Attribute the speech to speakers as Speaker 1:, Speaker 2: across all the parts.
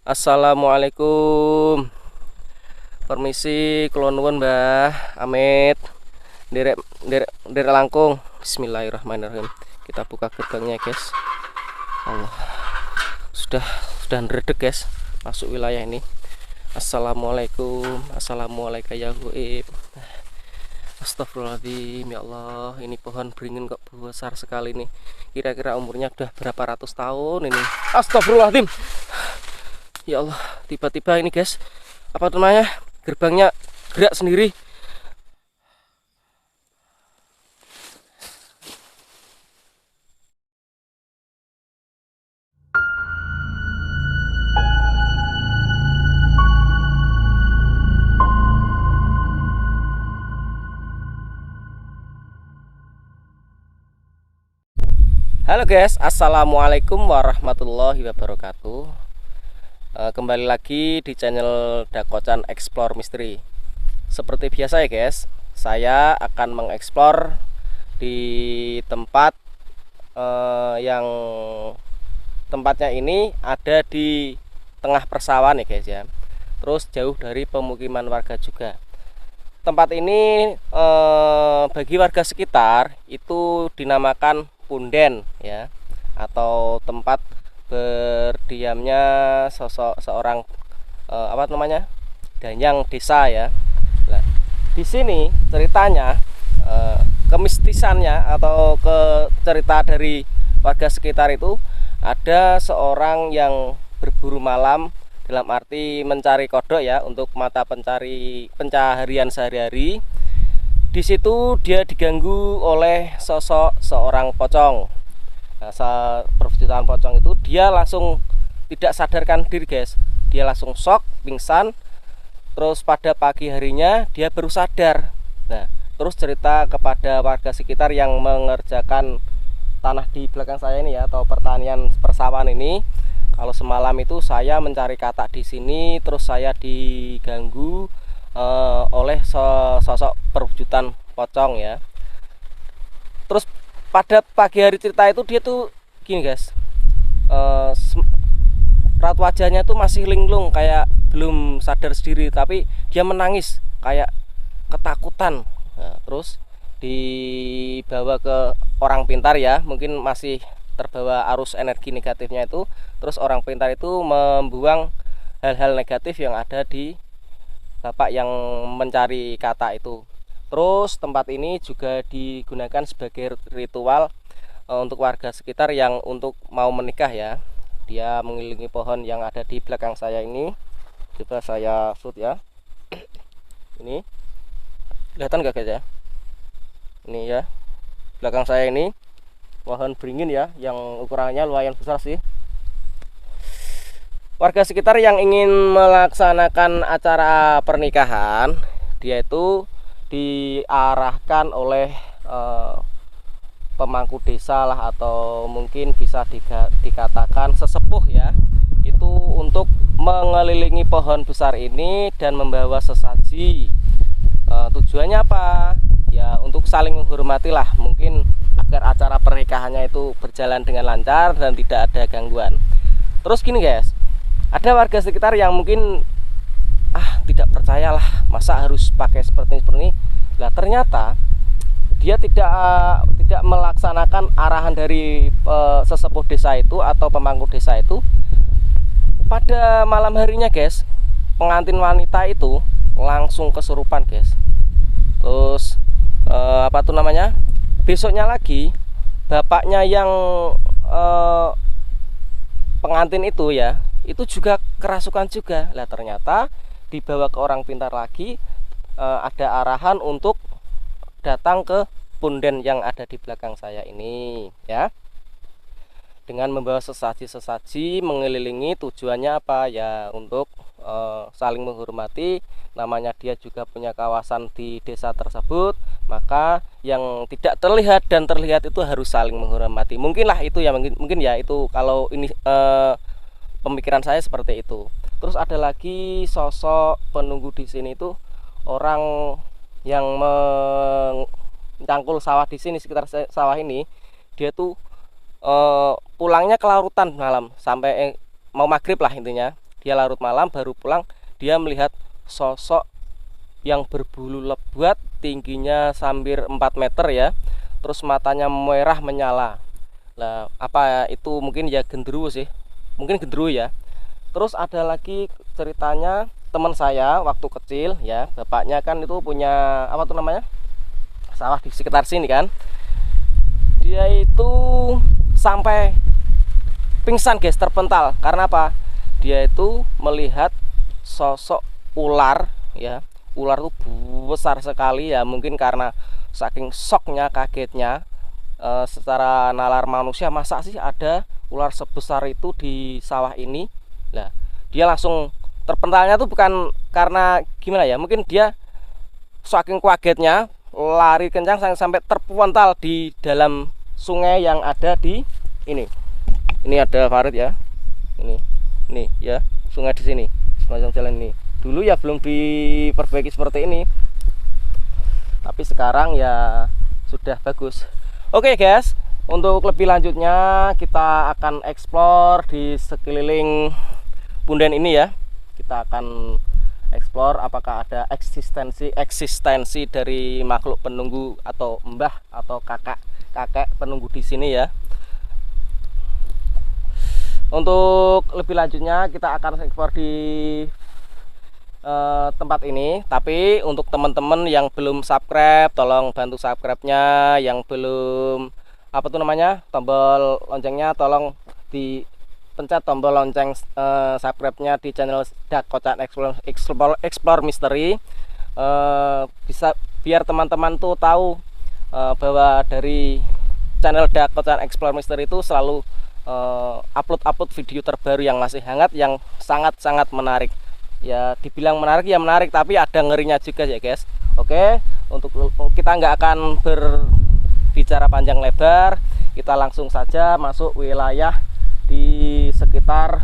Speaker 1: Assalamualaikum. Permisi, kula nuwun Mbah Amit. Derek derek langkung. Bismillahirrahmanirrahim. Kita buka gerbangnya, guys. Allah. Sudah sudah ngeredek, guys. Masuk wilayah ini. Assalamualaikum. Assalamualaikum ya Huib. Astagfirullahaladzim, ya Allah, ini pohon beringin kok besar sekali nih. Kira-kira umurnya udah berapa ratus tahun ini. Astagfirullahaladzim. Ya Allah, tiba-tiba ini guys, apa namanya, gerbangnya gerak sendiri. Halo guys, assalamualaikum warahmatullahi wabarakatuh. Kembali lagi di channel Dakocan Explore Misteri. Seperti biasa ya guys, saya akan mengeksplor di tempat yang tempatnya ini ada di tengah persawahan ya guys ya. Terus jauh dari pemukiman warga juga. Tempat ini bagi warga sekitar itu dinamakan punden ya, atau tempat berdiamnya sosok seorang apa namanya, danyang desa ya. Nah, di sini ceritanya kemistisannya atau ke cerita dari warga sekitar itu ada seorang yang berburu malam, dalam arti mencari kodok ya untuk mata pencaharian sehari-hari. Di situ dia diganggu oleh sosok seorang pocong. Nah, perwujudan pocong itu dia langsung tidak sadarkan diri guys. Dia langsung shock, pingsan. Terus pada pagi harinya dia baru sadar. Nah, terus cerita kepada warga sekitar yang mengerjakan tanah di belakang saya ini ya, atau pertanian persawahan ini. Kalau semalam itu saya mencari katak di sini, terus saya diganggu oleh sosok perwujudan pocong ya. Terus pada pagi hari cerita itu dia tuh gini guys, raut wajahnya tuh masih linglung, kayak belum sadar sendiri, tapi dia menangis kayak ketakutan. Nah, terus dibawa ke orang pintar ya, mungkin masih terbawa arus energi negatifnya itu. Terus orang pintar itu membuang hal-hal negatif yang ada di bapak yang mencari kata itu. Terus tempat ini juga digunakan sebagai ritual untuk warga sekitar yang untuk mau menikah ya. Dia mengelilingi pohon yang ada di belakang saya ini. Coba saya shoot ya. Ini kelihatan gak guys ya? Ini ya, belakang saya ini pohon beringin ya, yang ukurannya lumayan besar sih. Warga sekitar yang ingin melaksanakan acara pernikahan, dia itu diarahkan oleh pemangku desa lah, atau mungkin bisa dikatakan sesepuh ya, itu untuk mengelilingi pohon besar ini dan membawa sesaji. Tujuannya apa? Ya untuk saling menghormati lah, mungkin agar acara pernikahannya itu berjalan dengan lancar dan tidak ada gangguan. Terus gini guys, ada warga sekitar yang mungkin tidak percayalah, masa harus pakai seperti ini. Nah, ternyata dia tidak melaksanakan arahan dari sesepuh desa itu atau pemangku desa itu. Pada malam harinya guys, pengantin wanita itu langsung kesurupan guys. Terus apa tuh namanya, besoknya lagi bapaknya yang pengantin itu ya, itu juga kerasukan juga. Lah ternyata dibawa ke orang pintar lagi, ada arahan untuk datang ke punden yang ada di belakang saya ini ya, dengan membawa sesaji-sesaji mengelilingi. Tujuannya apa ya, untuk saling menghormati. Namanya dia juga punya kawasan di desa tersebut, maka yang tidak terlihat dan terlihat itu harus saling menghormati. Mungkinlah itu ya, mungkin ya itu kalau ini pemikiran saya seperti itu. Terus ada lagi sosok penunggu di sini itu orang yang mencangkul sawah di sini, sekitar sawah ini. Dia tuh pulangnya kelarutan malam sampai mau maghrib lah intinya. dia larut malam baru pulang, dia melihat sosok yang berbulu lebat, tingginya hampir 4 meter ya, terus matanya merah menyala. Nah, apa itu, mungkin ya genderuwo sih, mungkin genderuwo ya. Terus ada lagi ceritanya teman saya waktu kecil ya, bapaknya kan itu punya apa tuh namanya, sawah di sekitar sini kan. Dia itu sampai pingsan guys, terpental. Karena apa? Dia itu melihat sosok ular ya. Ular itu besar sekali ya, mungkin karena saking shocknya, kagetnya, secara nalar manusia, masa sih ada ular sebesar itu di sawah ini. Nah, dia langsung terpentalnya tuh bukan karena gimana ya, mungkin dia saking kagetnya lari kencang sampai terpental di dalam sungai yang ada di ini. Ini ada Farid ya. Ini ya, sungai di sini, semacam jalan ini. Dulu ya belum diperbaiki seperti ini, tapi sekarang ya sudah bagus. Oke guys, untuk lebih lanjutnya kita akan eksplor di sekeliling punden ini ya. Kita akan eksplor apakah ada eksistensi dari makhluk penunggu atau mbah atau kakek penunggu di sini ya. Untuk lebih lanjutnya kita akan eksplor di tempat ini. Tapi untuk teman-teman yang belum subscribe, tolong bantu subscribe-nya. Yang belum apa tuh namanya, tombol loncengnya, tolong dipencet tombol lonceng subscribe-nya di channel Dak Kocan Explore Mystery. Bisa biar teman-teman tuh tahu bahwa dari channel Dak Kocan Explore Mystery itu selalu upload video terbaru yang masih hangat, yang sangat-sangat menarik. Ya dibilang menarik ya menarik, tapi ada ngerinya juga ya guys. Oke, untuk kita nggak akan berbicara panjang lebar, kita langsung saja masuk wilayah di sekitar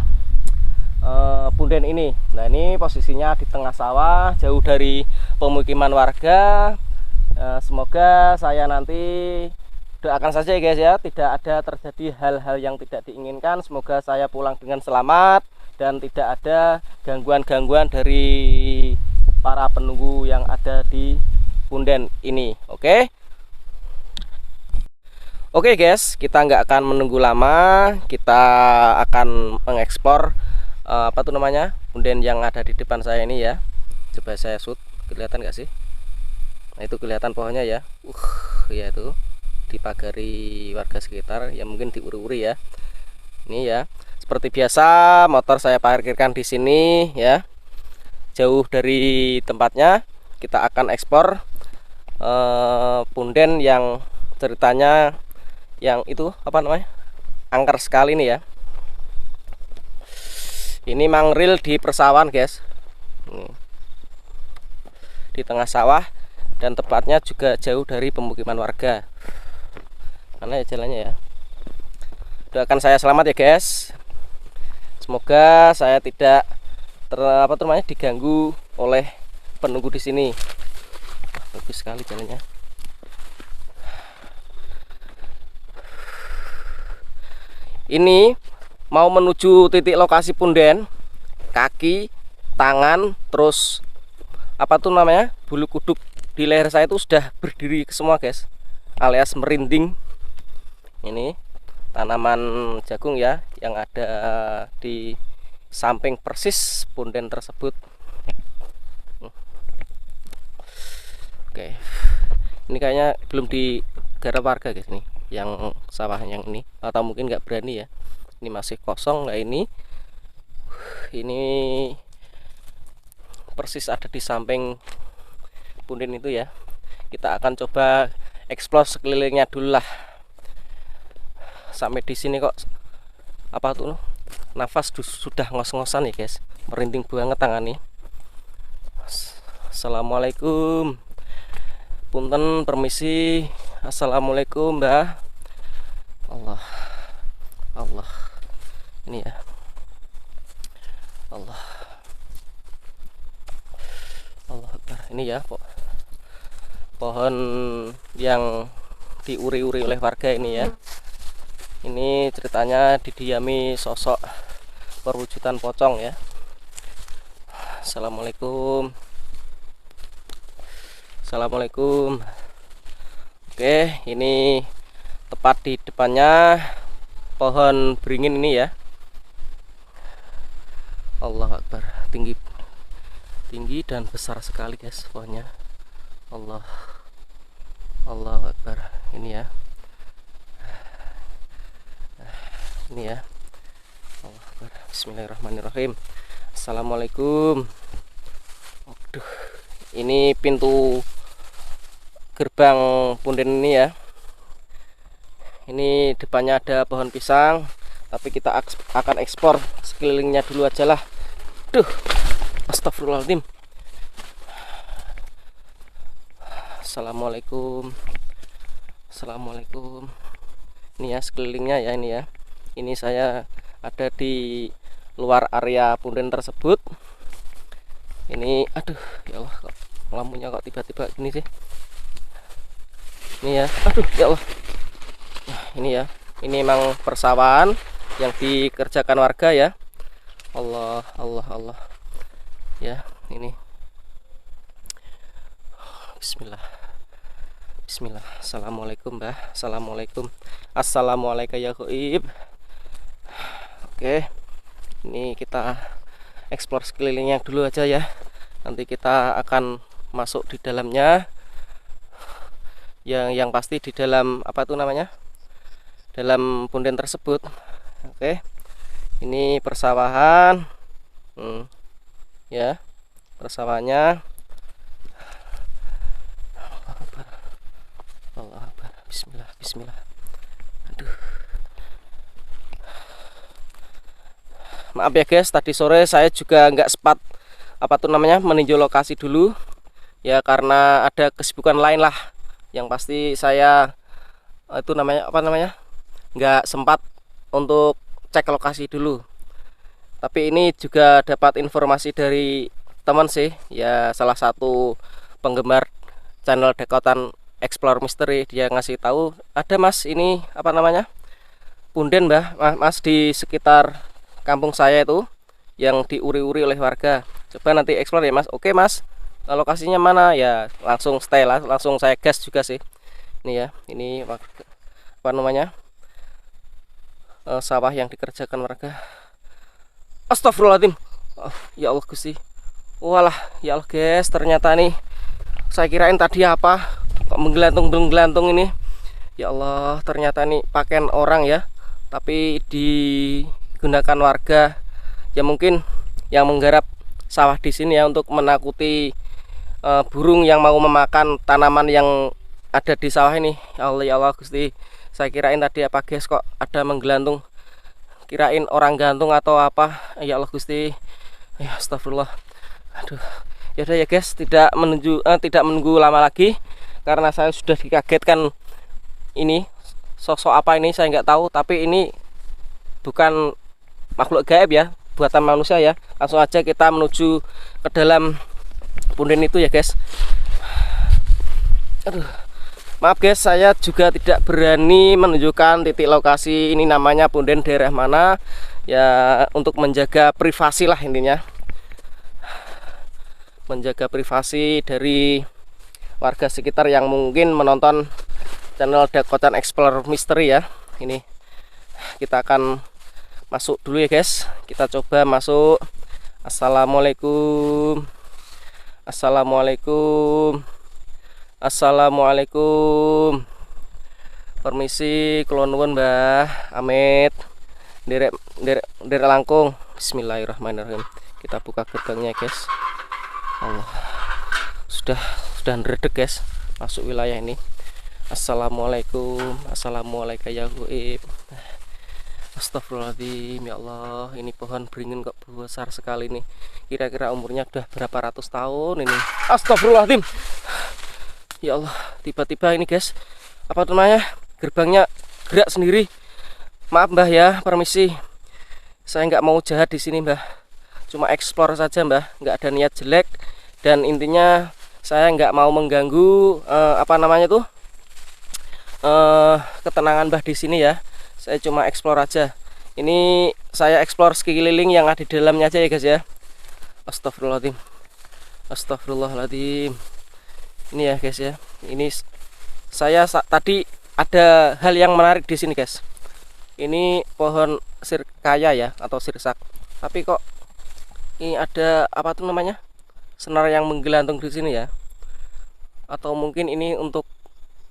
Speaker 1: punden ini. Nah, ini posisinya di tengah sawah, jauh dari pemukiman warga. Semoga saya nanti doakan saja ya guys ya, tidak ada terjadi hal-hal yang tidak diinginkan. Semoga saya pulang dengan selamat dan tidak ada gangguan-gangguan dari para penunggu yang ada di punden ini. Oke guys, kita nggak akan menunggu lama, kita akan mengeksplor apa tuh namanya, punden yang ada di depan saya ini ya. Coba saya shoot, kelihatan nggak sih? Nah, itu kelihatan pohonnya ya. Ya itu dipagari warga sekitar ya, mungkin diuri-uri ya. Ini ya, seperti biasa motor saya parkirkan di sini ya, jauh dari tempatnya. Kita akan eksplor punden yang ceritanya yang itu apa namanya, angker sekali nih ya. Ini mangril di persawahan guys, di tengah sawah, dan tempatnya juga jauh dari pemukiman warga. Mana ya jalannya ya. Doakan saya selamat ya guys. Semoga saya tidak diganggu oleh penunggu di sini. Bagus sekali jalannya. Ini mau menuju titik lokasi punden, kaki, tangan, terus apa tuh namanya, bulu kuduk di leher saya itu sudah berdiri semua guys, alias merinding. Ini tanaman jagung ya yang ada di samping persis punden tersebut. Oke, ini kayaknya belum digarap warga guys, nih yang sawah yang ini, atau mungkin nggak berani ya, ini masih kosong. Nah ini persis ada di samping punden itu ya. Kita akan coba eksplor sekelilingnya dulu lah. Sampai di sini kok apa tuh, nafas sudah ngos-ngosan ya guys, merinding banget tangan nih. Assalamualaikum, punten permisi. Assalamualaikum mbah. Allah ini ya, Allah Akbar. Ini ya pohon yang diuri-uri oleh warga ini ya. Ini ceritanya didiami sosok perwujudan pocong ya. Assalamualaikum. Assalamualaikum. Oke, ini tepat di depannya pohon beringin ini ya. Allahu Akbar, tinggi dan besar sekali guys pohonnya. Allahu Akbar. Ini ya. Ini ya. Allahu Akbar. Bismillahirrahmanirrahim. Assalamualaikum. Aduh, ini pintu gerbang punden ini ya. Ini depannya ada pohon pisang, tapi kita akan ekspor sekelilingnya dulu aja lah. Duh, astagfirullahaladzim. Assalamualaikum. Assalamualaikum. Ini ya sekelilingnya ya, ini ya. Ini saya ada di luar area punden tersebut. Ini aduh ya Allah, kok lampunya kok tiba-tiba gini sih. Ini ya, aduh ya Allah. Nah, ini ya, ini memang persawahan yang dikerjakan warga ya. Allah ya, ini Bismillah. Assalamualaikum Mbah. Assalamualaikum. Assalamualaikum ya Goib. Oke, ini kita eksplor sekelilingnya dulu aja ya. Nanti kita akan masuk di dalamnya. Yang pasti di dalam apa tuh namanya? Dalam punden tersebut. Oke. Ini persawahan. Ya. Persawahannya. Allah Akbar. Bismillah. Aduh. Maaf ya guys, tadi sore saya juga nggak sempat apa tuh namanya meninjau lokasi dulu ya, karena ada kesibukan lain lah. Yang pasti saya itu nggak sempat untuk cek lokasi dulu. Tapi ini juga dapat informasi dari teman sih ya, salah satu penggemar channel Dekotan Explore Misteri. Dia ngasih tahu ada Mas, ini apa namanya, punden Mbah Mas di sekitar kampung saya itu yang diuri-uri oleh warga. Coba nanti explore ya Mas. Oke Mas, lokasinya mana ya, langsung stay lah, langsung saya gas juga sih. Ini ya, ini apa namanya, sawah yang dikerjakan warga. Astagfirullahaladzim. Oh, ya Allah Gusti. Walah ya Allah guys, ternyata nih saya kirain tadi apa kok menggelantung ini. Ya Allah, ternyata nih pakaian orang ya, tapi digunakan warga ya, mungkin yang menggarap sawah di sini ya, untuk menakuti burung yang mau memakan tanaman yang ada di sawah ini. Ya Allah Gusti, saya kirain tadi apa guys kok ada menggelantung, kirain orang gantung atau apa. Ya Allah Gusti, ya astagfirullah. Aduh, ya udah ya guys, tidak menunggu lama lagi, karena saya sudah dikagetkan. Ini sosok apa ini saya nggak tahu, tapi ini bukan makhluk gaib ya, buatan manusia ya. Langsung aja kita menuju ke dalam punden itu ya guys. Aduh, maaf guys, saya juga tidak berani menunjukkan titik lokasi ini namanya punden daerah mana ya, untuk menjaga privasi lah intinya, menjaga privasi dari warga sekitar yang mungkin menonton channel Dekotan Explore Misteri ya. Ini kita akan masuk dulu ya guys, kita coba masuk. Assalamualaikum. Permisi, kula nuwun Mbah Amit, derek langkung. Bismillahirrahmanirrahim. Kita buka gerbangnya guys. Allah, sudah ngeredek guys masuk wilayah ini. Assalamualaikum ya Goib. Astagfirullahaladzim, ya Allah, ini pohon beringin kok besar sekali nih. Kira-kira umurnya udah berapa ratus tahun ini. Astagfirullahaladzim. Ya Allah, tiba-tiba ini guys, apa namanya, gerbangnya gerak sendiri. Maaf Mbah ya, permisi. Saya nggak mau jahat di sini Mbah, cuma explore saja Mbah, nggak ada niat jelek. Dan intinya saya nggak mau mengganggu apa namanya tuh ketenangan Mbah di sini ya. Saya cuma explore aja. Ini saya explore sekeliling yang ada di dalamnya aja ya guys ya. Astagfirullahaladzim. Astagfirullahaladzim. Ini ya guys ya. Ini saya tadi ada hal yang menarik di sini guys. Ini pohon sirkaya ya atau sirsak. Tapi kok ini ada apa tuh namanya? Senar yang menggelantung di sini ya. Atau mungkin ini untuk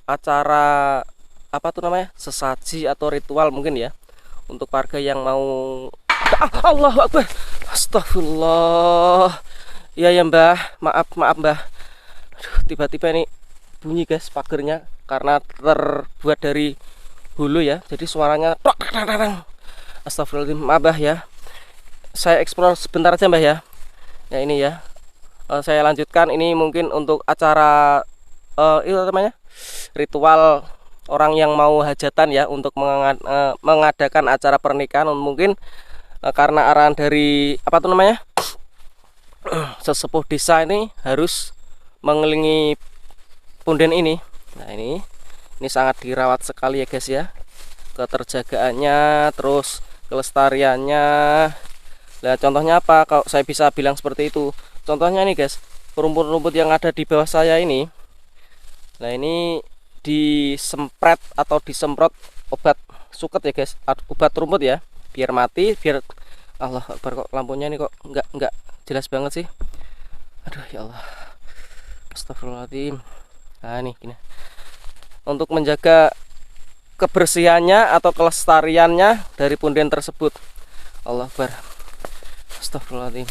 Speaker 1: acara apa tuh namanya? Sesaji atau ritual mungkin ya. Untuk warga yang mau Allahu Akbar. Astagfirullah. Iya ya Mbah, maaf Mbah. Tiba-tiba ini bunyi guys pagernya karena terbuat dari hulu ya. Jadi suaranya tok. Astagfirullahaladzim, maaf Mbah ya. Saya eksplor sebentar aja Mbah ya. Ya ini ya. Saya lanjutkan ini mungkin untuk acara itu namanya ritual orang yang mau hajatan ya untuk mengadakan acara pernikahan mungkin karena arahan dari apa tuh namanya? Sesepuh desa ini harus mengelilingi punden ini. Nah ini sangat dirawat sekali ya guys ya, keterjagaannya terus kelestariannya. Nah contohnya apa kalau saya bisa bilang seperti itu? Contohnya nih guys, rumput-rumput yang ada di bawah saya ini. Nah ini disempret atau disemprot obat suket ya guys, obat rumput ya, biar mati, biar Allah Akbar, kok lampunya ini kok enggak jelas banget sih. Aduh ya Allah. Astagfirullahaladzim. Nah ini gini. Untuk menjaga kebersihannya atau kelestariannya dari punden tersebut. Allah Akbar. Astagfirullahaladzim.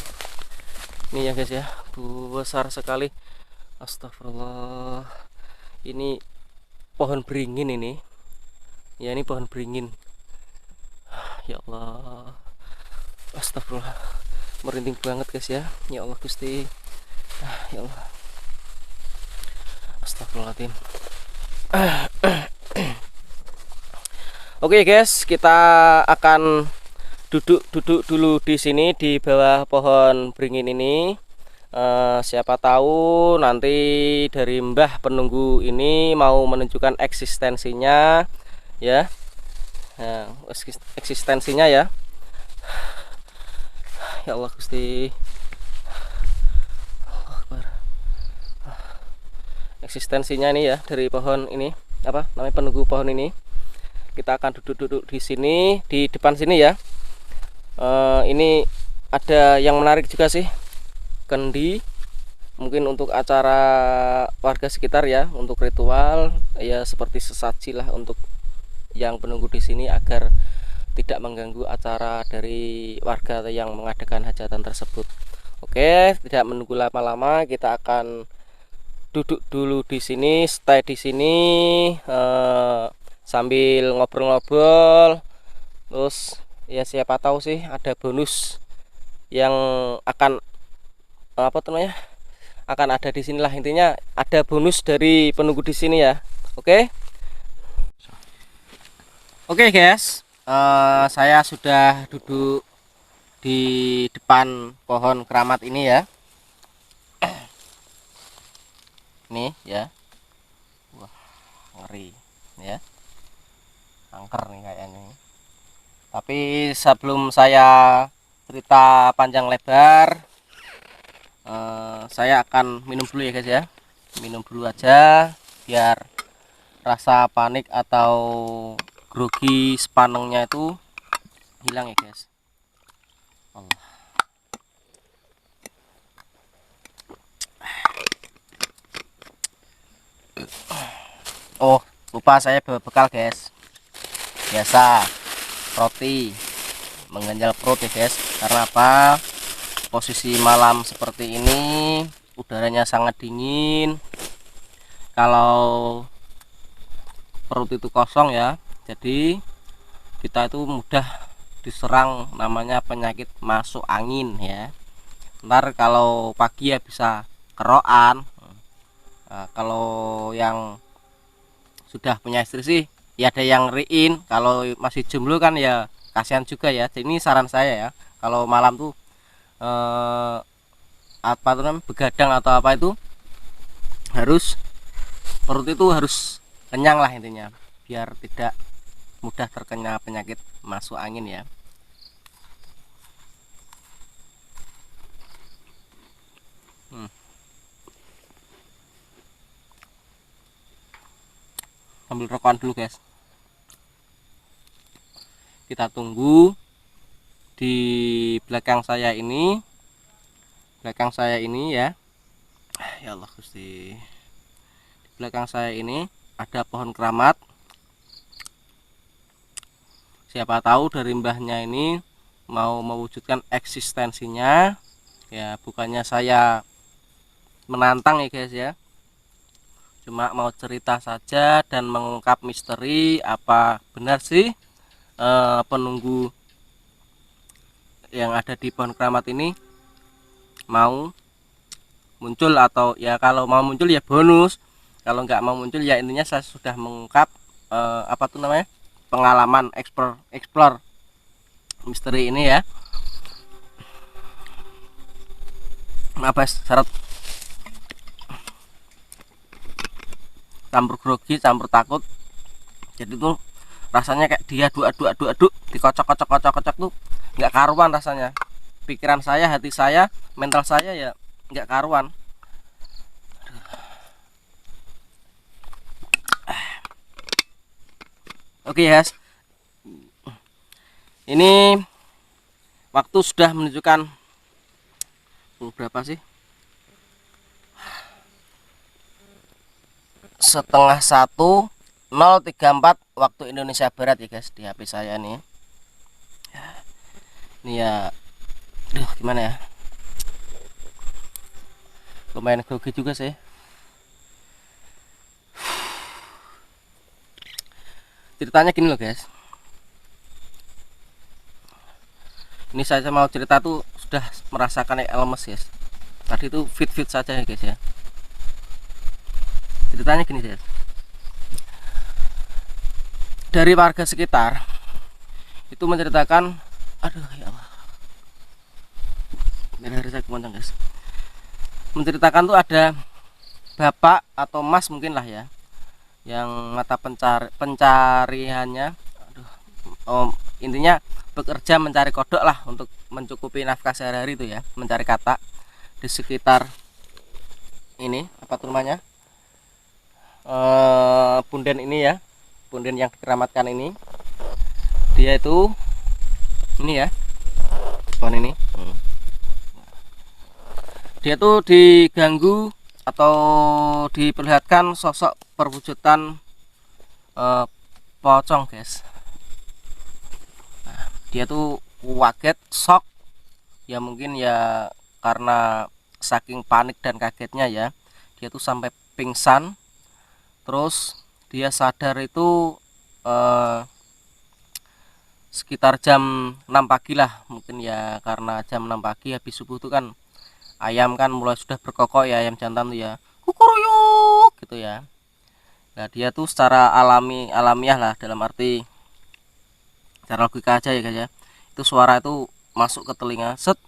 Speaker 1: Ini ya guys ya, besar sekali. Astagfirullah. Ini pohon beringin ini. Ya ini pohon beringin. Ya Allah. Astagfirullah. Merinding banget guys ya. Ya Allah Gusti. Ya Allah. Astagfirullahaladzim. Oke guys, kita akan duduk dulu di sini di bawah pohon beringin ini. Siapa tahu nanti dari Mbah penunggu ini mau menunjukkan eksistensinya ya. Nah, eksistensinya ya. Ya Allah Gusti. Eksistensinya ini ya dari pohon ini, apa namanya, penunggu pohon ini. Kita akan duduk di sini di depan sini ya. Ini ada yang menarik juga sih, kendi, mungkin untuk acara warga sekitar ya, untuk ritual ya, seperti sesaji lah untuk yang penunggu di sini agar tidak mengganggu acara dari warga yang mengadakan hajatan tersebut. Oke, tidak menunggu lama-lama, kita akan duduk dulu di sini, stay di sini sambil ngobrol-ngobrol. Terus ya siapa tahu sih ada bonus yang akan apa namanya? Akan ada di sinilah, intinya ada bonus dari penunggu di sini ya. Oke. Oke guys. Saya sudah duduk di depan pohon keramat ini ya. Nih ya. Wah, ngeri ya. Angker nih kayaknya. Tapi sebelum saya cerita panjang lebar, saya akan minum dulu ya guys ya. Minum dulu aja biar rasa panik atau grogi sepanengnya itu hilang ya guys. Allah. Oh lupa, saya bawa bekal guys, biasa roti mengganjal perut ya guys. Karena apa, posisi malam seperti ini udaranya sangat dingin. Kalau perut itu kosong ya, jadi kita itu mudah diserang namanya penyakit masuk angin ya. Ntar kalau pagi ya bisa kerokan. Nah, kalau yang sudah punya istri sih ya ada yang riin. Kalau masih jomblo kan ya kasihan juga ya. Jadi ini saran saya ya, kalau malam tuh apa tuh namanya, begadang atau apa itu, harus perut itu harus kenyang lah intinya, biar tidak mudah terkena penyakit masuk angin ya. sambil rokokan dulu guys. Kita tunggu. Di belakang saya ini ya, ya Allah Gusti, di belakang saya ini ada pohon keramat. Siapa tahu dari mbahnya ini mau mewujudkan eksistensinya ya, bukannya saya menantang ya guys ya, cuma mau cerita saja dan mengungkap misteri apa benar sih penunggu yang ada di pohon keramat ini mau muncul, atau ya kalau mau muncul ya bonus, kalau nggak mau muncul ya intinya saya sudah mengungkap apa tuh namanya, pengalaman explore misteri ini ya. Maaf guys, syarat campur grogi campur takut, jadi tuh rasanya kayak dia aduk dikocok tuh nggak karuan rasanya. Pikiran saya, hati saya, mental saya ya nggak karuan. Oke guys, ini waktu sudah menunjukkan berapa sih, 1:30:34 waktu Indonesia Barat ya guys, di HP saya nih. Ini ya, gimana ya, lumayan grogi juga sih. Ceritanya gini loh guys, ini saya mau cerita tuh sudah merasakan lemes guys. Tadi itu fit saja ya guys ya. Ceritanya gini guys, dari warga sekitar itu menceritakan, aduh ya Allah, dari saya kemoncong guys, menceritakan tuh ada bapak atau mas mungkin lah ya, yang mata pencariannya, intinya bekerja mencari kodok lah untuk mencukupi nafkah sehari-hari itu ya, mencari kata di sekitar ini apa tuh namanya, punden ini ya, punden yang dikeramatkan ini. Dia itu ini ya, pohon ini, dia tuh diganggu atau diperlihatkan sosok perwujudan pocong guys. Nah, dia tuh kaget, shock ya, mungkin ya karena saking panik dan kagetnya ya, dia tuh sampai pingsan. Terus dia sadar itu sekitar jam 6 pagi lah mungkin ya, karena jam 6 pagi habis subuh tuh kan ayam kan mulai sudah berkokok ya, ayam jantan tuh ya kukuruyuk gitu ya. Nah dia tuh secara alamiah lah, dalam arti secara logika aja ya guys ya, itu suara itu masuk ke telinga, set,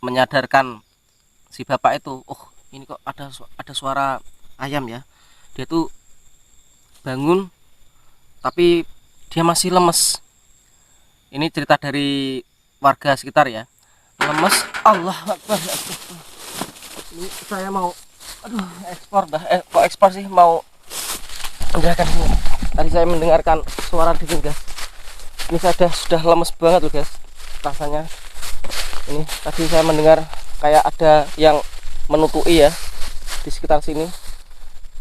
Speaker 1: menyadarkan si bapak itu, oh ini kok ada suara ayam ya. Dia tuh bangun tapi dia masih lemes. Ini cerita dari warga sekitar ya, lemes. Allah Akbar. Ini saya mau, aduh, ekspor dah, kok ekspor sih, mau menjelaskan ini. Tadi saya mendengarkan suara dingin guys, ini saya sudah lemes banget loh guys rasanya. Ini tadi saya mendengar kayak ada yang menutui ya di sekitar sini.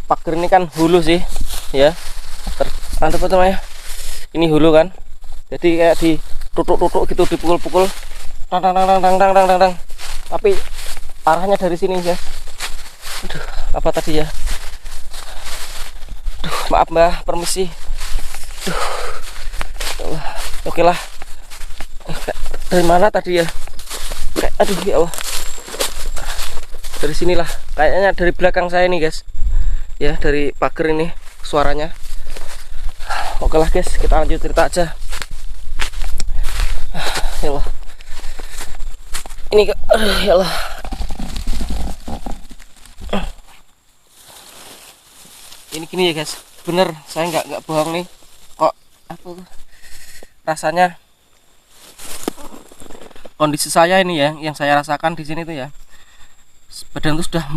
Speaker 1: Pagar ini kan hulu sih ya, apa namanya, ini hulu kan, jadi kayak ditutuk gitu, dipukul-pukul, tang, tapi arahnya dari sini ya. Aduh, apa tadi ya, aduh, maaf mbak, permisi. Aduh, oke lah, dari mana tadi ya, aduh ya Allah, dari sinilah kayaknya, dari belakang saya nih guys ya, dari pagar ini suaranya. Oke lah guys, kita lanjut cerita aja. Ya Allah, ini aduh ya Allah, ini gini ya guys, bener saya nggak bohong nih, kok apa rasanya kondisi saya ini ya, yang saya rasakan di sini tuh ya, badan tuh sudah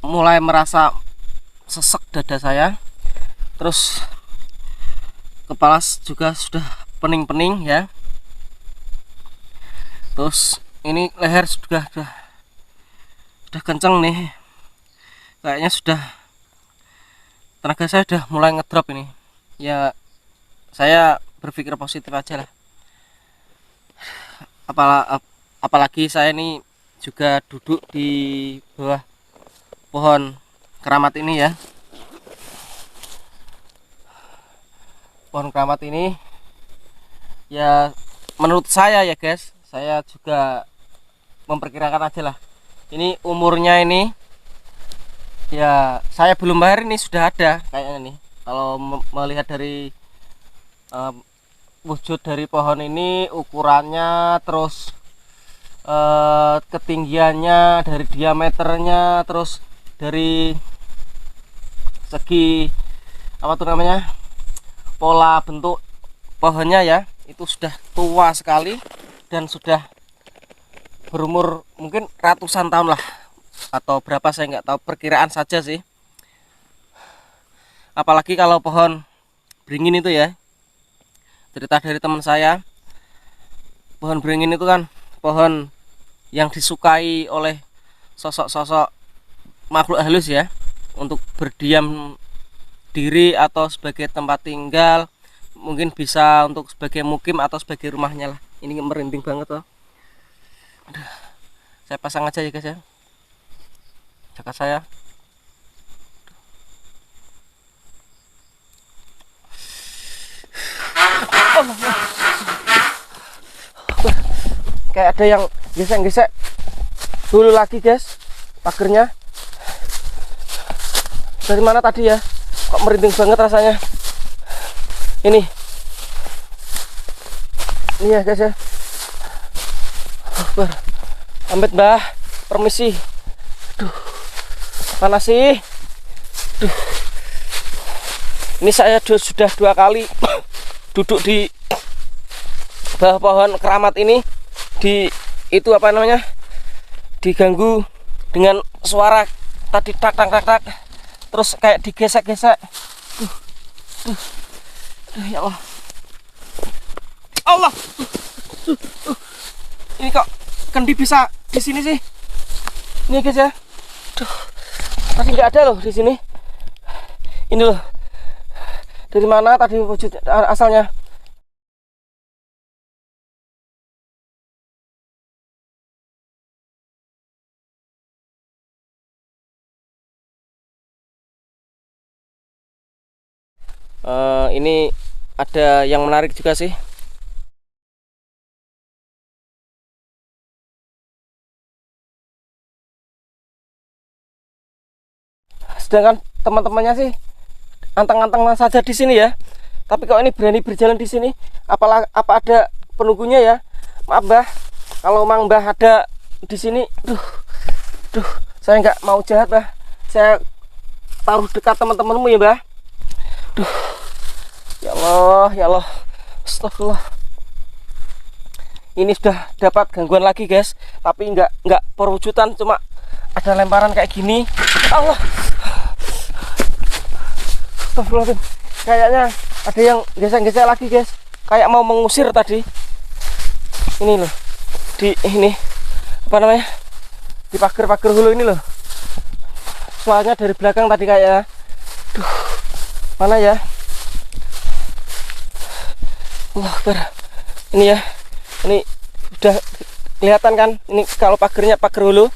Speaker 1: mulai merasa sesek dada saya, terus kepala juga sudah pening-pening ya. Terus ini leher sudah kenceng nih, kayaknya sudah tenaga saya sudah mulai ngedrop ini ya. Saya berpikir positif aja lah, apalagi saya ini juga duduk di bawah pohon keramat ini ya. Pohon keramat ini ya, menurut saya ya guys, saya juga memperkirakan aja lah, ini umurnya ini ya, saya belum bayar ini sudah ada kayaknya nih. Kalau melihat dari wujud dari pohon ini, ukurannya, terus ketinggiannya, dari diameternya, terus dari segi apa tuh namanya, pola bentuk pohonnya ya, itu sudah tua sekali dan sudah berumur mungkin ratusan tahun lah, atau berapa saya nggak tahu, perkiraan saja sih. Apalagi kalau pohon beringin itu ya, cerita dari teman saya, pohon beringin itu kan pohon yang disukai oleh sosok-sosok makhluk halus ya, untuk berdiam diri atau sebagai tempat tinggal, mungkin bisa untuk sebagai mukim atau sebagai rumahnya lah. Ini merinding banget loh. Aduh, saya pasang aja ya guys ya, jaket saya. Kayak ada yang gesek-gesek dulu lagi guys pagernya. Dari mana tadi ya, kok merinding banget rasanya. Ini ya guys ya. Amit mbah, permisi. Duh, panas sih. Duh, ini saya sudah 2 kali duduk di bawah pohon keramat ini, di itu apa namanya, diganggu dengan suara tadi tak tak tak tak, terus kayak digesek-gesek. Ya Allah, Allah, ini kok kendi bisa di sini sih, ini guys ya. Duh, tadi nggak ada loh di sini. Ini loh, dari mana tadi wujud asalnya. Ini ada yang menarik juga sih. Sedangkan teman-temannya sih anteng-anteng saja di sini ya. Tapi kok ini berani berjalan di sini? Apa ada penunggunya ya? Maaf Mbah, kalau Mang Mbah ada di sini, saya nggak mau jahat Mbah. Saya taruh dekat teman-temanmu ya Mbah. Duh, ya Allah, astagfirullah. Ini sudah dapat gangguan lagi guys, tapi nggak perwujudan, cuma ada lemparan kayak gini. Allah, astagfirullahaladzim. Kayaknya ada yang gesek-gesek lagi guys, kayak mau mengusir tadi. Ini loh, di ini apa namanya, di pagar-pagar hulu ini loh. Soalnya dari belakang tadi kayaknya. Duh, mana ya? Allah Akbar. Ini ya, ini udah kelihatan kan? Ini kalau pagarnya pagar hulu.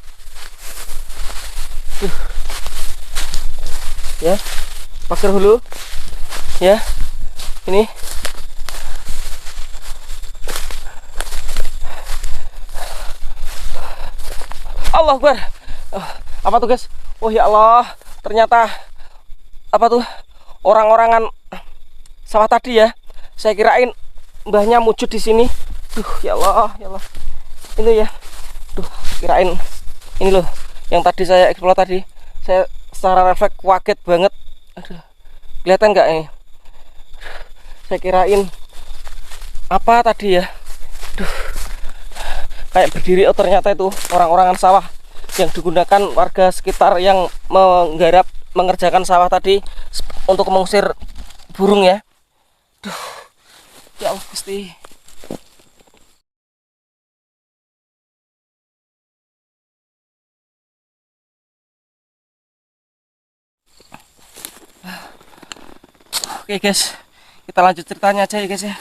Speaker 1: Ya, pagar hulu. Ya, ini Allah Akbar. Apa tuh guys? Oh ya Allah, ternyata apa tuh, orang-orangan sawah tadi ya. Saya kirain mbahnya wujud di sini. Duh, ya Allah, ya Allah. Ini ya. Duh, kirain ini loh yang tadi saya eksplor tadi. Saya secara refleks kaget banget. Aduh, kelihatan nggak ini? Saya kirain apa tadi ya. Duh, kayak berdiri, oh ternyata itu orang-orangan sawah yang digunakan warga sekitar yang mengerjakan sawah tadi untuk mengusir burung ya. Ya Allah Gusti. Oke guys, kita lanjut ceritanya aja ya guys ya.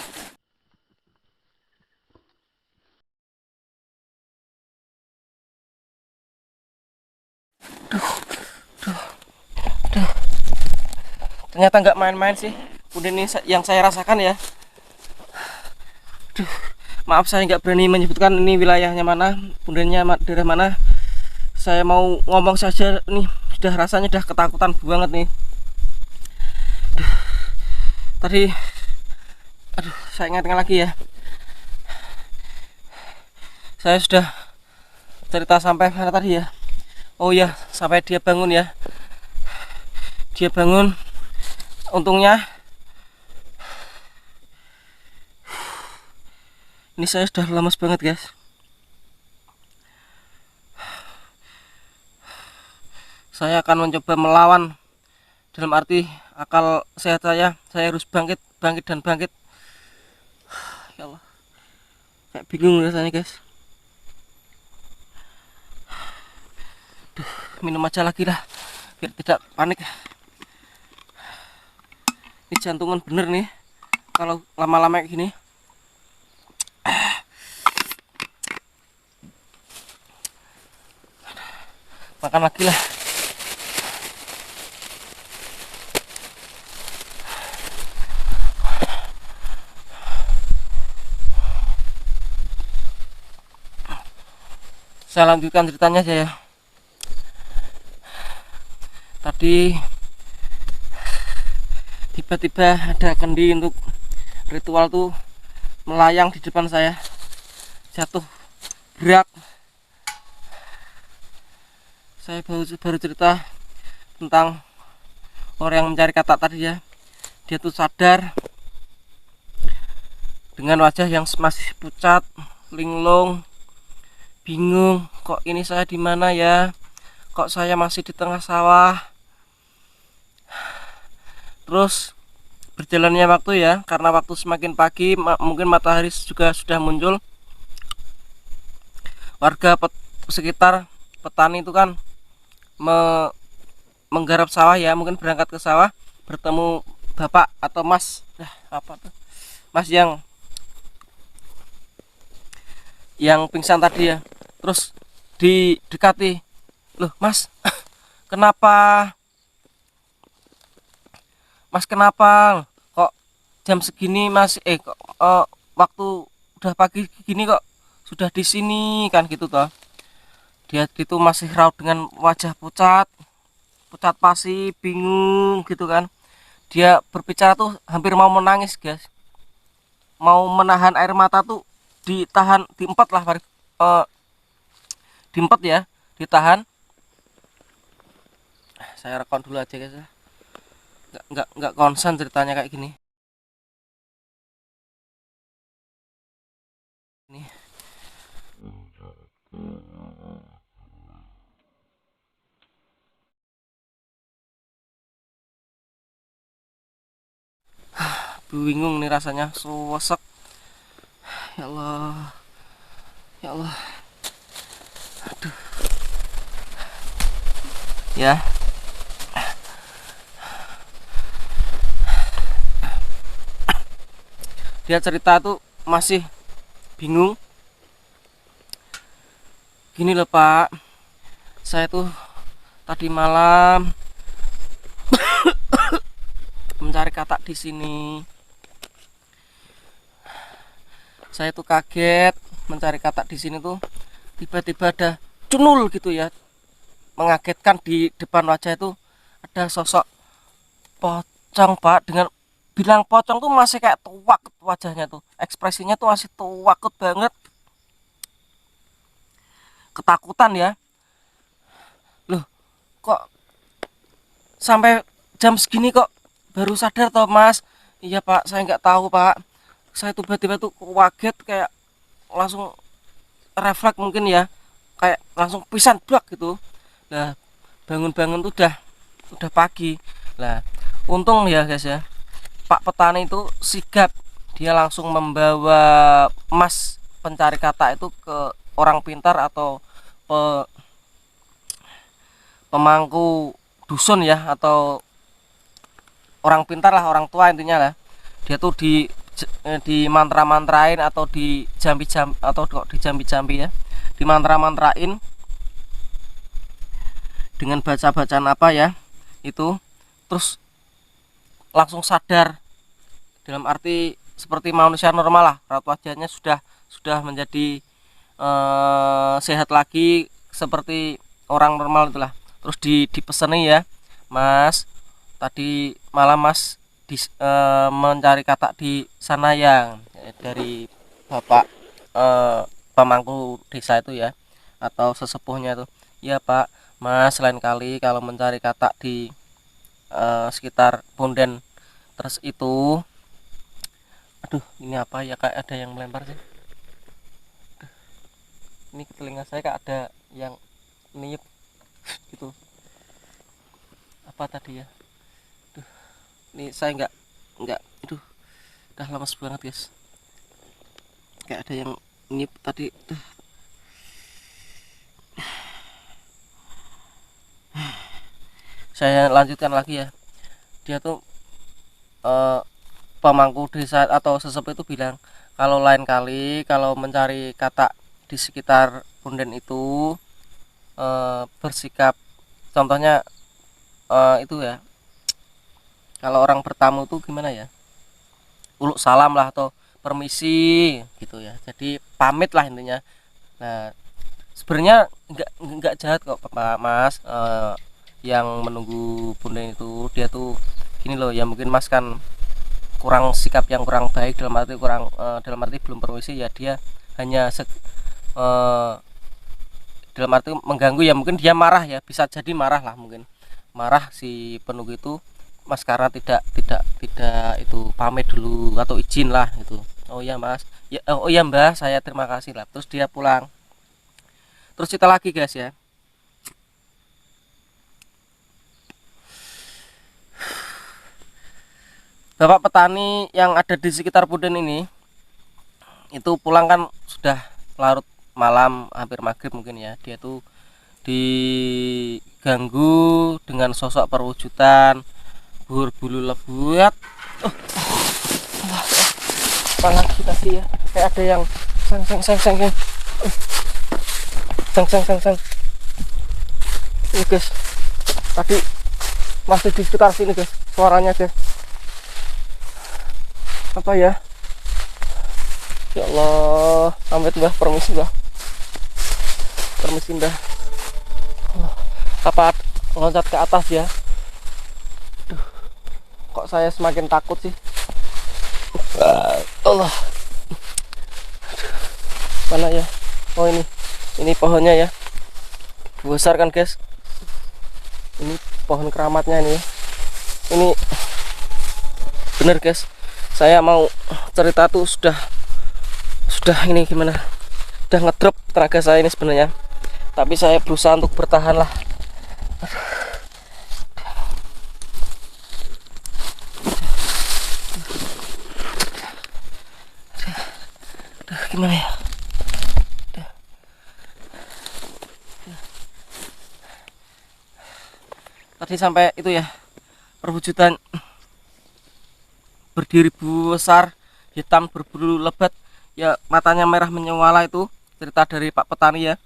Speaker 1: Ternyata nggak main-main sih punden ini yang saya rasakan ya. Duh, maaf saya nggak berani menyebutkan ini wilayahnya mana, pundennya daerah mana. Saya mau ngomong saja nih, sudah rasanya udah ketakutan banget nih. Duh, tadi, aduh, saya ingatkan lagi ya. Saya sudah cerita sampai mana tadi ya? Oh ya, sampai dia bangun ya. Dia bangun. Untungnya ini saya sudah lemes banget guys. Saya akan mencoba melawan, dalam arti akal sehat saya harus bangkit dan bangkit. Ya Allah, kayak bingung rasanya guys. Duh, minum aja lagi lah biar tidak panik. Ini jantungan bener nih kalau lama-lama kayak gini. Makan lagi lah. Saya lanjutkan ceritanya aja ya. Tadi tiba-tiba ada kendi untuk ritual tuh melayang di depan saya, jatuh berak. Saya baru cerita tentang orang yang mencari kata tadi ya. Dia tuh sadar dengan wajah yang masih pucat, linglung, bingung, kok ini saya di mana ya? Kok saya masih di tengah sawah? Terus berjalannya waktu ya, karena waktu semakin pagi, mungkin matahari juga sudah muncul. Warga sekitar, petani itu kan menggarap sawah ya, mungkin berangkat ke sawah, bertemu bapak atau mas, apa tuh, mas yang pingsan tadi ya. Terus didekati, loh mas, kenapa mas, kenapa kok jam segini masih kok waktu udah pagi gini kok sudah di sini kan gitu toh. Dia itu masih raut dengan wajah pucat pasi, bingung gitu kan. Dia berbicara tuh hampir mau menangis guys, mau menahan air mata tuh ditahan, diempet lah, diempet ya, ditahan. Saya rekam dulu aja guys ya, nggak konsen ceritanya kayak gini. Nih. Bingung nih rasanya, sosok. Ya Allah, ya Allah, aduh ya. Dia cerita tuh masih bingung. Gini loh pak, saya tuh tadi malam mencari katak di sini. Saya tuh kaget mencari katak di sini tuh, tiba-tiba ada cunul gitu ya, mengagetkan. Di depan wajah itu ada sosok pocong pak, dengan bilang pocong tuh masih kayak tuak wajahnya tuh, ekspresinya tuh masih tuakut banget, ketakutan ya. Loh, kok sampai jam segini kok baru sadar toh mas? Iya pak, saya nggak tahu pak, saya tuh tiba-tiba tuh kaget, kayak langsung refleks mungkin ya, kayak langsung pisan blak gitu. Nah, bangun-bangun tuh udah pagi lah. Untung ya guys ya, Pak petani itu sigap, dia langsung membawa Mas pencari kata itu ke orang pintar atau pemangku dusun ya, atau orang pintar lah, orang tua intinya lah. Dia tuh di mantra-mantrain atau di jambi-jambi, atau kok di jambi-jambi ya, di mantra-mantrain dengan baca-bacaan apa ya itu, terus langsung sadar, dalam arti seperti manusia normal lah, raut wajahnya sudah menjadi sehat lagi seperti orang normal itulah. Terus dipeseni ya, Mas, tadi malam Mas mencari katak di sana yang dari Bapak pemangku desa itu ya, atau sesepuhnya itu. Ya Pak, Mas lain kali kalau mencari katak di sekitar Punden terus itu, aduh ini apa ya, kayak ada yang melempar sih. Ini ke telinga saya kayak ada yang niup gitu, apa tadi ya. Duh, ini saya nggak aduh, udah lemes banget guys, kayak ada yang niup tadi. Saya lanjutkan lagi ya. Dia tuh pemangku desa atau sesepuh itu bilang, kalau lain kali kalau mencari katak di sekitar Punden itu bersikap, contohnya itu ya, kalau orang bertamu tuh gimana ya, uluk salam lah atau permisi gitu ya, jadi pamit lah intinya. Nah sebenarnya nggak jahat kok Pak Mas, yang menunggu Punden itu dia tuh gini loh ya, mungkin Mas kan kurang sikap yang kurang baik, dalam arti dalam arti belum permisi ya, dia hanya dalam arti mengganggu ya, mungkin dia marah ya, bisa jadi marah lah, mungkin marah si penunggu itu Mas karena tidak itu pamit dulu atau izin lah itu. Oh ya Mas ya, oh ya Mbah, saya terima kasih lah, terus dia pulang. Terus kita lagi guys ya, Bapak petani yang ada di sekitar Punden ini itu pulang kan sudah larut malam, hampir maghrib mungkin ya. Dia tuh diganggu dengan sosok perwujudan berbulu lebat. Oh, apalagi tadi ya, kayak ada yang sang. Ini guys, tadi masih di sekitar sini guys suaranya guys. Apa ya, ya Allah, amit Mbah, permisi Mbah, apa loncat ke atas ya. Duh, kok saya semakin takut sih. Allah, mana ya, oh ini pohonnya ya, besar kan guys, ini pohon keramatnya ini bener guys. Saya mau cerita tuh sudah ini gimana, udah ngedrop tenaga saya ini sebenarnya, tapi saya berusaha untuk bertahan lah. Aduh, gimana ya. Tadi sampai itu ya, perwujudan berdiri besar, hitam berbulu lebat ya, matanya merah menyala, itu cerita dari Pak petani ya.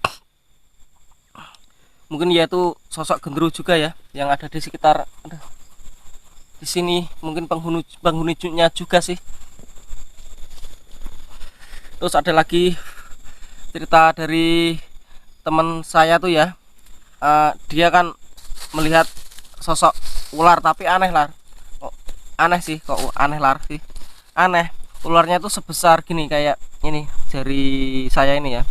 Speaker 1: Mungkin ya itu sosok genderuwo juga ya yang ada di sekitar di sini, mungkin penghuninya juga sih. Terus ada lagi cerita dari teman saya tuh ya, dia kan melihat sosok ular, tapi aneh lah, aneh sih, kok aneh lar sih, aneh. Ularnya tuh sebesar gini, kayak ini jari saya ini ya.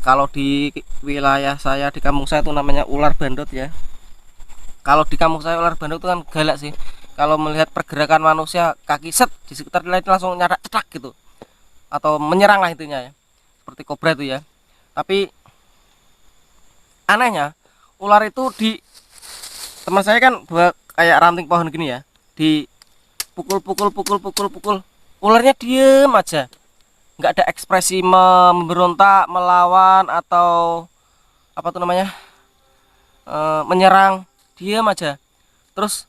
Speaker 1: Kalau di wilayah saya, di kampung saya itu namanya ular bandot ya. Kalau di kampung saya ular bandot itu kan galak sih. Kalau melihat pergerakan manusia, kaki set di sekitar itu langsung nyadak cetak gitu, atau menyerang lah intinya ya, seperti kobra itu ya. Tapi anehnya ular itu di teman saya kan kayak ranting pohon gini ya, di pukul. Ularnya diem aja, nggak ada ekspresi memberontak, melawan atau apa tuh namanya, menyerang, diem aja. Terus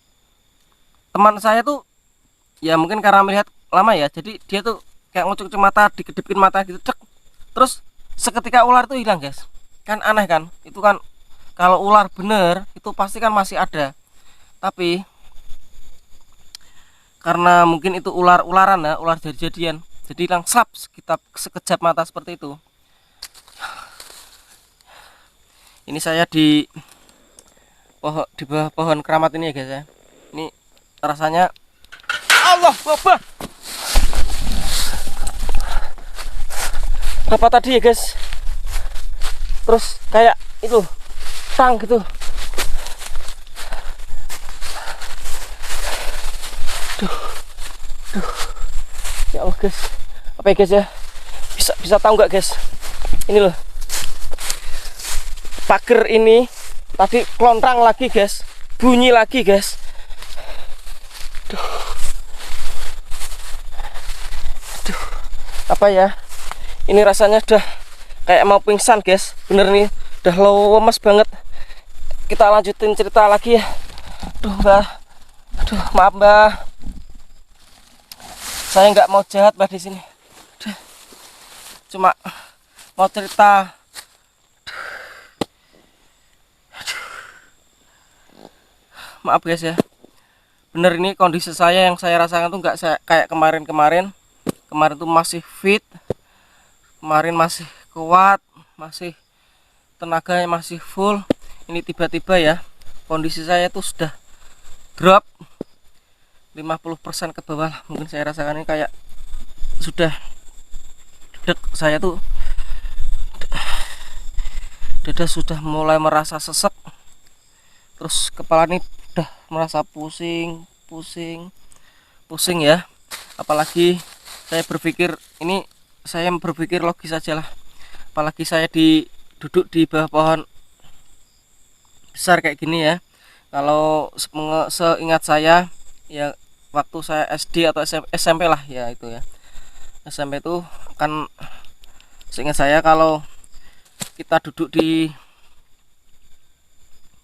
Speaker 1: teman saya tuh ya mungkin karena melihat lama ya, jadi dia tuh kayak ngucuk-ngucuk mata, dikedipin mata gitu, cek. Terus seketika ular tuh hilang guys. Kan aneh kan, itu kan kalau ular bener itu pasti kan masih ada, tapi karena mungkin itu ular-ularan ya, ular jadi-jadian, jadi hilang slap kita sekejap mata seperti itu. Ini saya di bawah pohon keramat ini ya guys ya. Ini rasanya Allah Akbar. Apa tadi ya guys? Terus kayak itu tang gitu. Duh. Ya Allah guys. Apa ya guys ya? Bisa tahu nggak guys? Ini loh. Pagar ini tadi kelontrang lagi guys. Bunyi lagi guys. Duh. Apa ya? Ini rasanya udah kayak mau pingsan guys, bener nih, udah lemes banget. Kita lanjutin cerita lagi ya. Aduh mbak, aduh maaf mbak, saya nggak mau jahat mbak di sini. Cuma mau cerita. Maaf guys ya, bener ini kondisi saya yang saya rasakan tuh nggak kayak kemarin tuh masih fit. Kemarin masih kuat, masih tenaganya masih full. Ini tiba-tiba ya kondisi saya tuh sudah drop 50% ke bawah. Mungkin saya rasakan ini kayak sudah saya tuh dada sudah mulai merasa sesek. Terus kepala ini udah merasa pusing ya. Apalagi saya berpikir logis aja lah, apalagi saya duduk di bawah pohon besar kayak gini ya. Kalau seingat saya ya, waktu saya SD atau SMP lah ya, itu ya SMP itu kan seingat saya kalau kita duduk di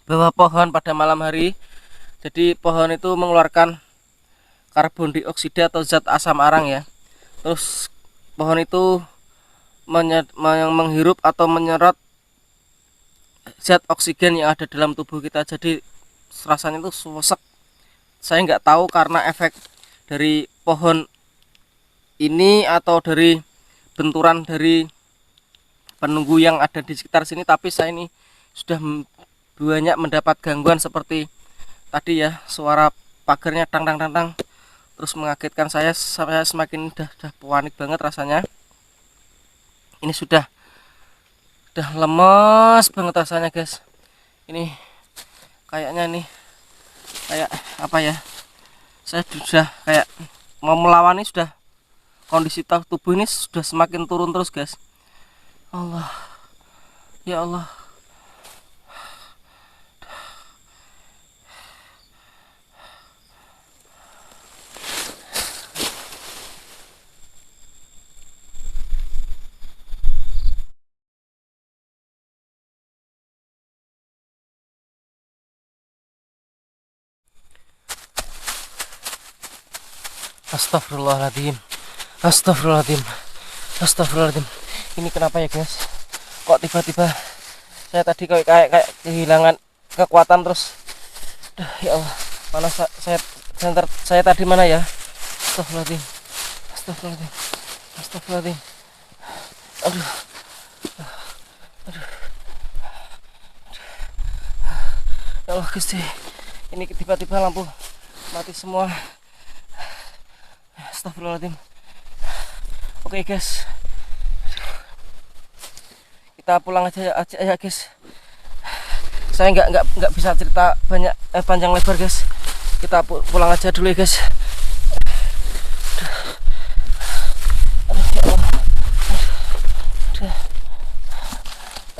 Speaker 1: bawah pohon pada malam hari, jadi pohon itu mengeluarkan karbon dioksida atau zat asam arang ya. Terus pohon itu menghirup atau menyerap zat oksigen yang ada dalam tubuh kita, jadi rasanya itu sesek. Saya nggak tahu karena efek dari pohon ini atau dari benturan dari penunggu yang ada di sekitar sini, tapi saya ini sudah banyak mendapat gangguan seperti tadi ya, suara pagarnya tang, terus mengagetkan saya semakin udah panik banget rasanya. Ini sudah lemes banget rasanya guys. Ini kayaknya nih kayak apa ya, saya sudah kayak mau melawan. Ini sudah kondisi tubuh ini sudah semakin turun terus guys. Allah, ya Allah. Astagfirullahaladzim, astagfirullahaladzim. Ini kenapa ya guys? Kok tiba-tiba saya tadi kayak kehilangan kekuatan terus. Ya Allah, mana saya tadi mana ya? Astagfirullahaladzim. Aduh. Ya Allah Gusti, ini tiba-tiba lampu mati semua. Astagfirullahaladzim. Oke guys, kita pulang aja ya guys. Saya nggak bisa cerita banyak panjang lebar guys. Kita pulang aja dulu ya guys. Aduh ya Allah.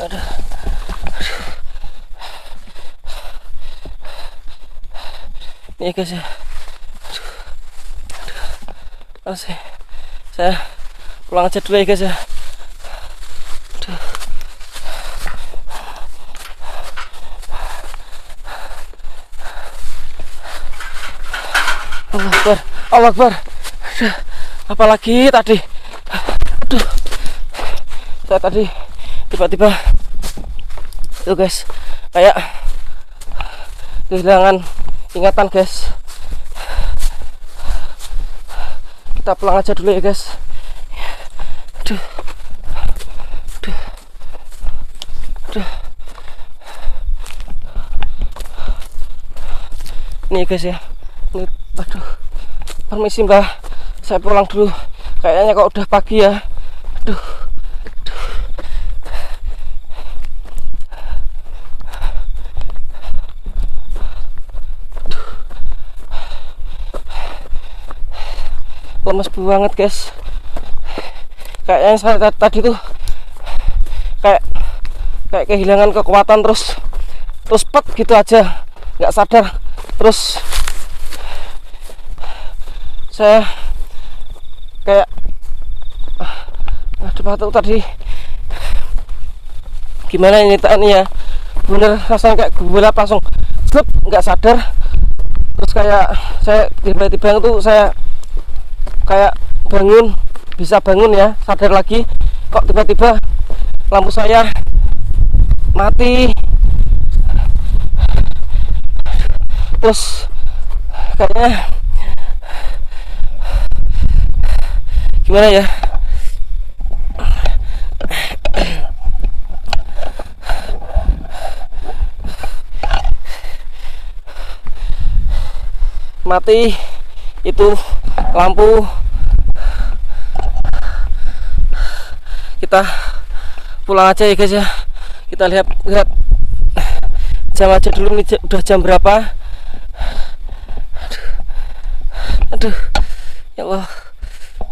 Speaker 1: Aduh. Ini ya guys ya. Saya pulang aja dulu ya guys ya. Aduh. Allah Akbar, Allah Akbar. Aduh, apalagi tadi. Aduh. Saya tadi tiba-tiba itu guys, kayak kehilangan ingatan guys. Kita pulang aja dulu ya guys. Aduh. Aduh. Aduh. Nih guys ya. Ini, aduh. Permisi Mbah. Saya pulang dulu. Kayaknya kok udah pagi ya. Aduh. Lemes banget guys. Kayaknya saya tadi tuh kayak kehilangan kekuatan, terus pet gitu aja, nggak sadar. Terus saya kayak aduh batuk tadi. Gimana ini ya, bener rasanya kayak gulap, langsung nggak sadar. Terus kayak saya tiba-tiba itu saya kayak bangun, bisa bangun ya, sadar lagi, kok tiba-tiba lampu saya mati. Terus kayaknya gimana ya, mati itu lampu. Kita pulang aja ya guys ya. Kita lihat jam aja dulu nih, udah jam berapa. Aduh, ya Allah,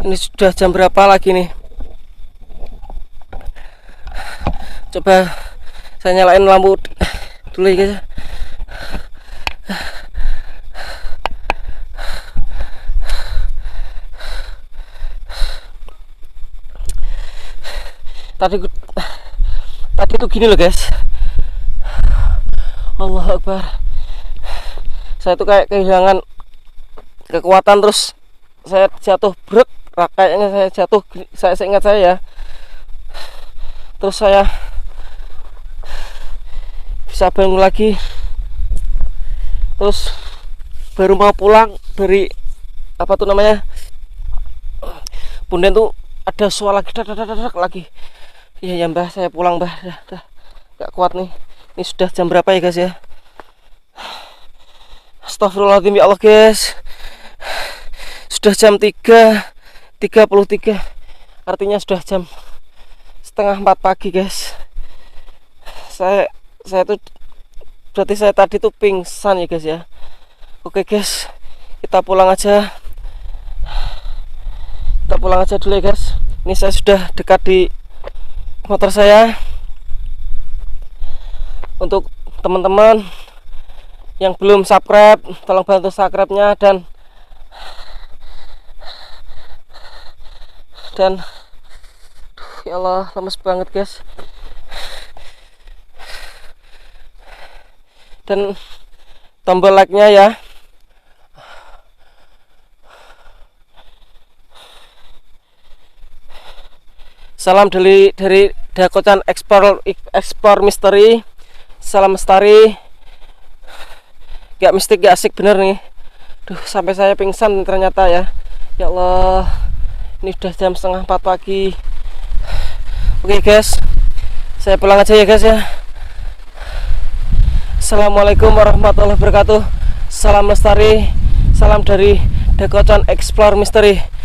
Speaker 1: ini sudah jam berapa lagi nih. Coba saya nyalain lampu dulu ya guys ya. Tadi tuh gini loh guys. Allah Akbar. Saya tuh kayak kehilangan kekuatan, terus saya jatuh brek. Kayaknya saya jatuh, saya ingat saya ya. Terus saya bisa bangun lagi. Terus baru mau pulang dari apa tuh namanya, punden tuh ada suara lagi, lagi. Iya ya Mbah, saya pulang Mbah, dah gak kuat nih. Ini sudah jam berapa ya guys ya? Astagfirullahaladzim ya Allah guys. Sudah jam 3:33. Artinya sudah jam setengah 4 pagi guys. Saya tuh berarti saya tadi tuh pingsan ya guys ya. Oke guys, kita pulang aja. Kita pulang aja dulu ya guys. Ini saya sudah dekat di motor saya. Untuk teman-teman yang belum subscribe, tolong bantu subscribe-nya, dan ya Allah, lemes banget guys. Dan tombol like-nya ya. Salam dari Dakocan Explore Misteri. Salam Lestari. Gak mistik, gak asik bener nih. Duh, sampai saya pingsan ternyata ya. Ya Allah, ini udah jam setengah 4 pagi. Oke guys, saya pulang aja ya guys ya. Assalamualaikum warahmatullahi wabarakatuh. Salam Lestari. Salam dari Dakocan Explore Misteri.